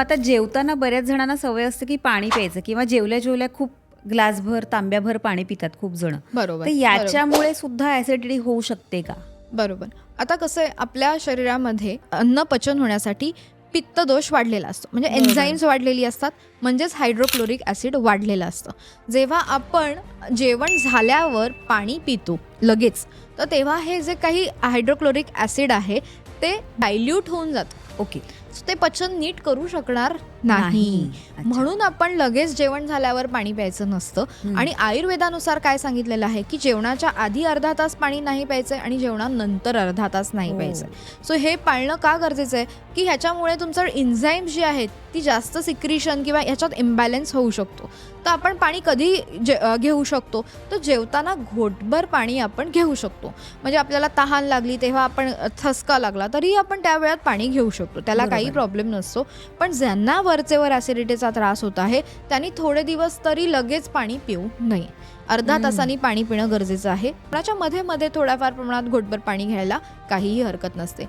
आता जेवताना बऱ्याच जणांना सवय असते की पाणी प्यायचं किंवा जेवल्या जेवल्या खूप ग्लासभर तांब्याभर पाणी पितात खूप जण. बरोबर तर याच्यामुळे सुद्धा ऍसिडिटी होऊ शकते का? बरोबर. आता कसं आहे, आपल्या शरीरामध्ये अन्न पचन होण्यासाठी पित्त दोष वाढलेला असतो, म्हणजे एन्झाईम्स वाढलेली असतात, म्हणजेच हायड्रोक्लोरिक ॲसिड वाढलेलं असतं. जेव्हा आपण जेवण झाल्यावर पाणी पितो लगेच, तर तेव्हा हे जे काही हायड्रोक्लोरिक ॲसिड आहे ते डायल्यूट होऊन जातं. ओके. ते पचन नीट करू शकणार नाही. अच्छा. म्हणून आपण लगेच जेवण झाल्यावर पाणी प्यायचं नसतं. आणि आयुर्वेदानुसार काय सांगितलेलं आहे की जेवणाच्या आधी अर्धा तास पाणी नाही प्यायचं आणि जेवणानंतर अर्धा तास नाही प्यायचं. सो हे पाळणं का गरजेचं आहे की ह्याच्यामुळे तुमचं एन्झाईम जी आहेत ती जास्त सिक्रिशन किंवा ह्याच्यात इम्बॅलन्स होऊ शकतो. तर आपण पाणी कधी घेऊ शकतो, तर जेवताना घोटभर पाणी आपण घेऊ शकतो. म्हणजे आपल्याला तहान लागली तेव्हा आपण ठसका लागला तरी आपण त्या वेळात पाणी घेऊ शकतो, त्याला काही प्रॉब्लेम नसतो. पण ज्यांना वरचेवर ॲसिडिटीचा त्रास होत आहे त्यांनी थोडे दिवस तरी लगेच पाणी पिऊ नये. अर्धा तासांनी पाणी पिणं गरजेचं आहे. त्याच्या मध्ये मध्ये थोड्याफार प्रमाणात घोटभर पाणी घ्यायला काहीही हरकत नसते.